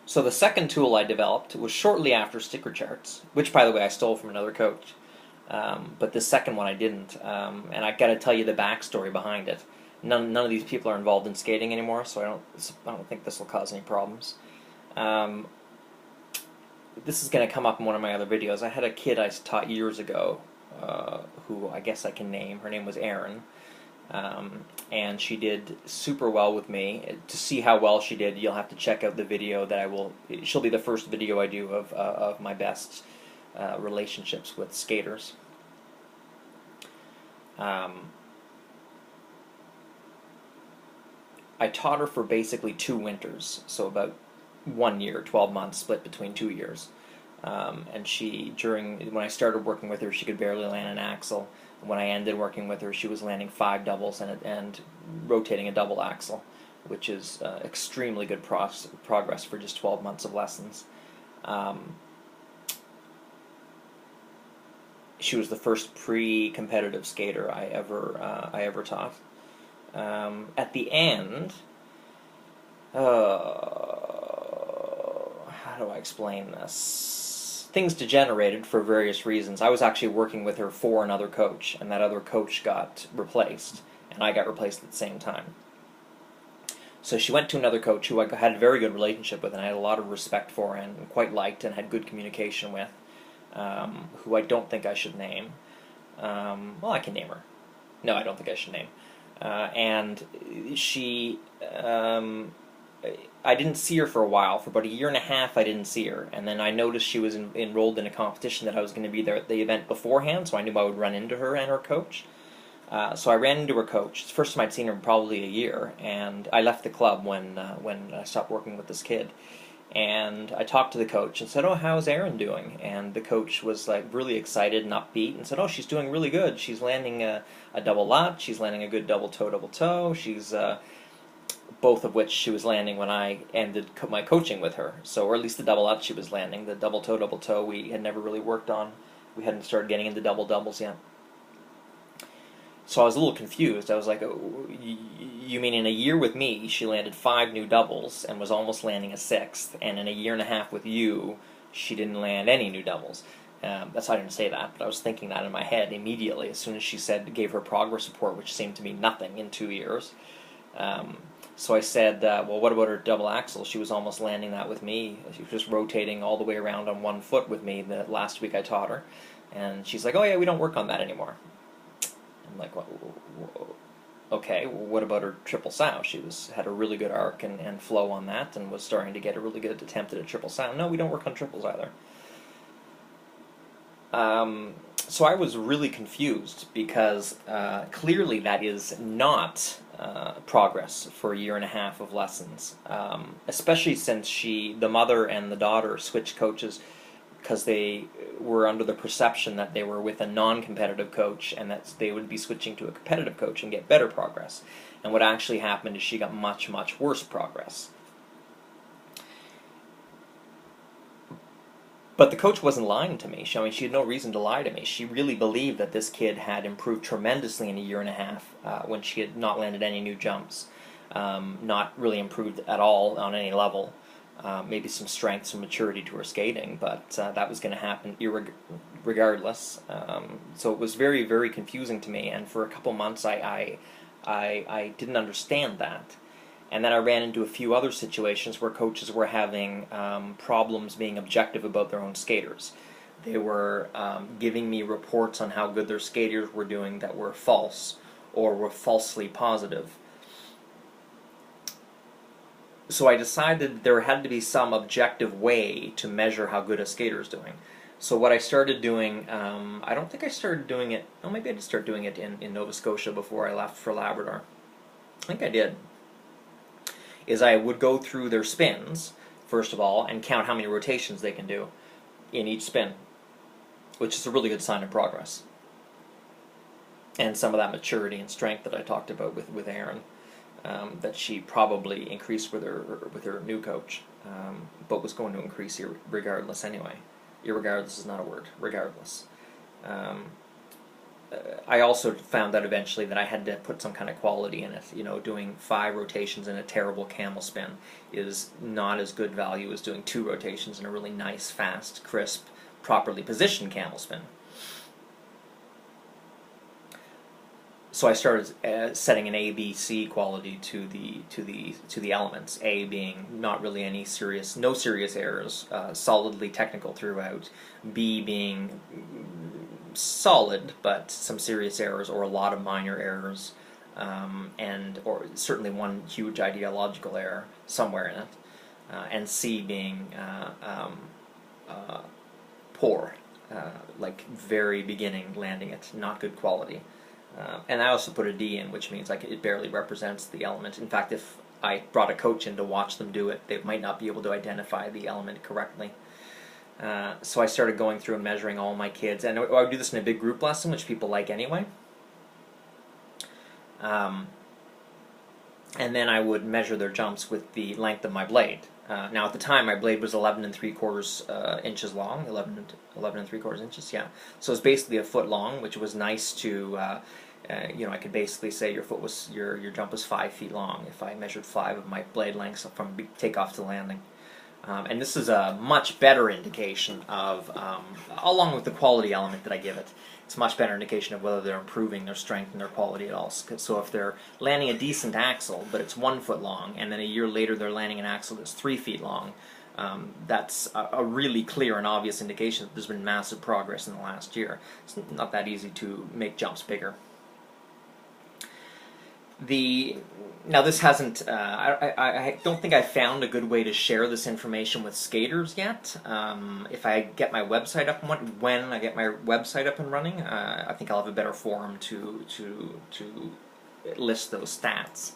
So the second tool I developed was shortly after sticker charts, which, by the way, I stole from another coach. But the second one I didn't, and I got to tell you the backstory behind it. None of these people are involved in skating anymore, so I don't think this will cause any problems. Um, this is going to come up in one of my other videos. I had a kid I taught years ago, who I guess I can name. Her name was Erin. And she did super well with me. To see how well she did, you'll have to check out the video that I will. She'll be the first video I do of my best relationships with skaters. I taught her for basically 2 winters, so about 1 year, 12 months, split between 2 years. And when I started working with her, she could barely land an axle. When I ended working with her, she was landing 5 doubles and rotating a double axle, which is extremely good progress for just 12 months of lessons. She was the first pre-competitive skater I ever taught. At the end, how do I explain this? Things degenerated for various reasons. I was actually working with her for another coach, and that other coach got replaced, and I got replaced at the same time. So she went to another coach who I had a very good relationship with, and I had a lot of respect for and quite liked and had good communication with, who I don't think I should name. Well, I can name her. No, I don't think I should name. And she... I didn't see her for a while. For about 1.5 years, I didn't see her. And then I noticed she was enrolled in a competition that I was going to be there at the event beforehand, so I knew I would run into her and her coach. So I ran into her coach. It's the first time I'd seen her in probably a year, and I left the club when I stopped working with this kid. And I talked to the coach and said, "Oh, how's Erin doing?" And the coach was like really excited and upbeat and said, "Oh, she's doing really good. She's landing a double lat. She's landing a good double toe. She's both of which she was landing when I ended my coaching with her. So, or at least the double lat she was landing. The double toe we had never really worked on. We hadn't started getting into double doubles yet." So I was a little confused. I was like, "Oh, you mean in a year with me, she landed 5 new doubles and was almost landing a 6th, and in 1.5 years with you, she didn't land any new doubles?" That's why I didn't say that, but I was thinking that in my head immediately as soon as she gave her progress report, which seemed to be nothing in 2 years. So I said, "Well, what about her double axle? She was almost landing that with me. She was just rotating all the way around on one foot with me the last week I taught her." And she's like, "Oh yeah, we don't work on that anymore." I'm like, "Well, okay, well, what about her triple sow? She had a really good arc and flow on that and was starting to get a really good attempt at a triple sow." "No, we don't work on triples either." So I was really confused because clearly that is not progress for 1.5 years of lessons, especially since the mother and the daughter switched coaches because they were under the perception that they were with a non-competitive coach and that they would be switching to a competitive coach and get better progress. And what actually happened is she got much, much worse progress. But the coach wasn't lying to me. She had no reason to lie to me. She really believed that this kid had improved tremendously in 1.5 years when she had not landed any new jumps, not really improved at all on any level. Maybe some strength, some maturity to her skating, but that was going to happen regardless. So it was very, very confusing to me, and for a couple months I didn't understand that. And then I ran into a few other situations where coaches were having problems being objective about their own skaters. They were giving me reports on how good their skaters were doing that were false or were falsely positive. So I decided there had to be some objective way to measure how good a skater is doing. So what I started doing, I don't think I started doing it, oh, maybe I did start doing it in Nova Scotia before I left for Labrador. I think I did. Is I would go through their spins, first of all, and count how many rotations they can do in each spin, which is a really good sign of progress. And some of that maturity and strength that I talked about with Erin, that she probably increased with her new coach, but was going to increase regardless anyway. Irregardless is not a word. Regardless. I also found out eventually that I had to put some kind of quality in it. Doing 5 rotations in a terrible camel spin is not as good value as doing 2 rotations in a really nice, fast, crisp, properly positioned camel spin. So I started setting an A, B, C quality to the elements. A being not really no serious errors, solidly technical throughout. B being solid but some serious errors or a lot of minor errors, or certainly one huge ideological error somewhere in it. And C being poor, like very beginning landing it, not good quality. And I also put a D in, which means like it barely represents the element. In fact, if I brought a coach in to watch them do it, they might not be able to identify the element correctly. So I started going through and measuring all my kids, and I would do this in a big group lesson, which people like anyway. And then I would measure their jumps with the length of my blade. Now at the time, my blade was 11 3/4 inches long, 11 3/4 inches, yeah. So it's basically a foot long, which was nice to, I could basically say your jump was 5 feet long if I measured 5 of my blade lengths from takeoff to landing. And this is a much better indication of, along with the quality element that I give it, it's a much better indication of whether they're improving their strength and their quality at all. So if they're landing a decent axle, but it's 1 foot long, and then a year later they're landing an axle that's 3 feet long, that's a really clear and obvious indication that there's been massive progress in the last year. It's not that easy to make jumps bigger. Now this hasn't, I don't think I found a good way to share this information with skaters yet. If I get my website up and when I get my website up and running, I think I'll have a better forum to list those stats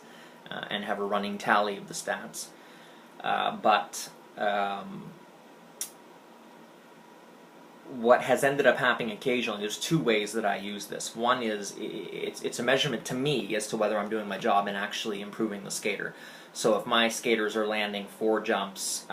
and have a running tally of the stats. What has ended up happening occasionally, there's 2 ways that I use this. One is it's a measurement to me as to whether I'm doing my job and actually improving the skater. So if my skaters are landing 4 jumps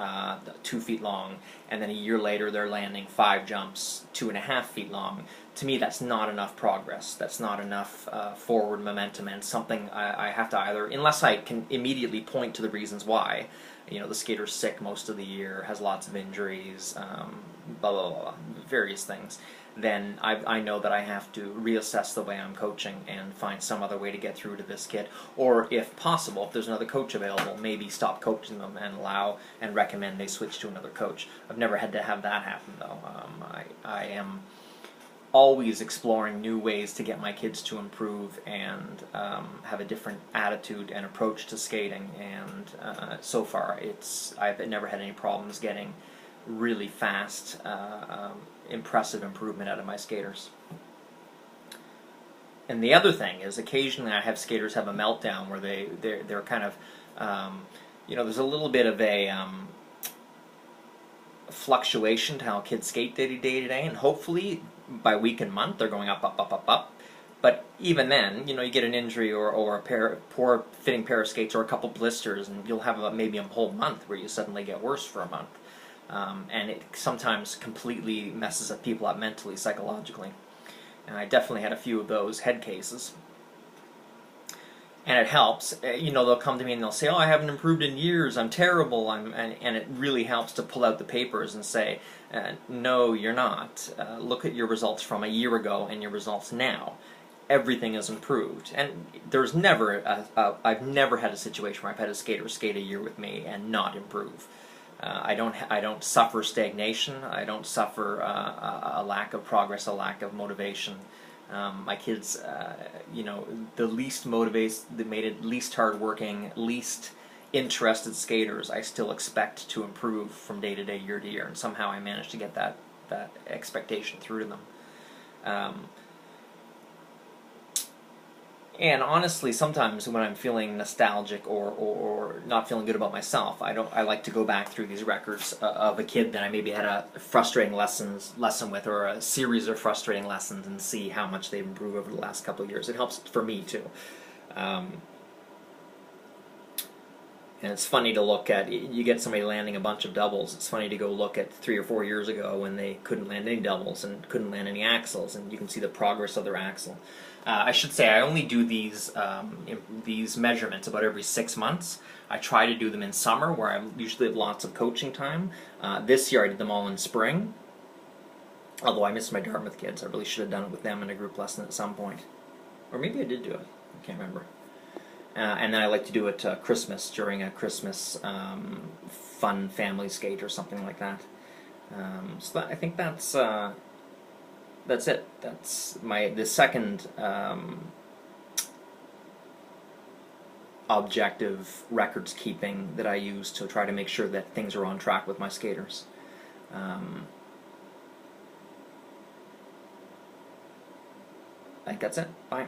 2 feet long, and then a year later they're landing 5 jumps 2.5 feet long, to me that's not enough progress. That's not enough forward momentum, and something I have to either, unless I can immediately point to the reasons why, the skater's sick most of the year, has lots of injuries, blah, blah, blah, various things, then I know that I have to reassess the way I'm coaching and find some other way to get through to this kid. Or if possible, if there's another coach available, maybe stop coaching them and allow and recommend they switch to another coach. I've never had to have that happen, though. I am always exploring new ways to get my kids to improve and have a different attitude and approach to skating, and so far I've never had any problems getting really fast, impressive improvement out of my skaters. And the other thing is, occasionally I have skaters have a meltdown where they're kind of, there's a little bit of a fluctuation to how kids skate day to day, and hopefully by week and month they're going up, up, up, up, up. But even then, you get an injury or a poor fitting pair of skates or a couple blisters, and you'll have maybe a whole month where you suddenly get worse for a month. And it sometimes completely messes up people up mentally, psychologically. And I definitely had a few of those head cases. And it helps. They'll come to me and they'll say, "Oh, I haven't improved in years. I'm terrible." And it really helps to pull out the papers and say, "No, you're not. Look at your results from a year ago and your results now. Everything is improved." And there's never I've never had a situation where I've had a skater skate a year with me and not improve. I don't suffer stagnation. I don't suffer a lack of progress, a lack of motivation. My kids, the least motivated, least hardworking, least interested skaters, I still expect to improve from day to day, year to year, and somehow I managed to get that expectation through to them. And honestly, sometimes when I'm feeling nostalgic or not feeling good about myself, I like to go back through these records of a kid that I maybe had a frustrating lesson with, or a series of frustrating lessons, and see how much they've improved over the last couple of years. It helps for me too. And it's funny to look at, you get somebody landing a bunch of doubles, it's funny to go look at 3 or 4 years ago when they couldn't land any doubles and couldn't land any axles, and you can see the progress of their axle. I should say I only do these measurements about every 6 months. I try to do them in summer where I usually have lots of coaching time. This year I did them all in spring, although I missed my Dartmouth kids. I really should have done it with them in a group lesson at some point. Or maybe I did do it. I can't remember. And then I like to do it Christmas, during a Christmas fun family skate or something like that. I think that's it. That's the second objective records keeping that I use to try to make sure that things are on track with my skaters. I think that's it. Bye.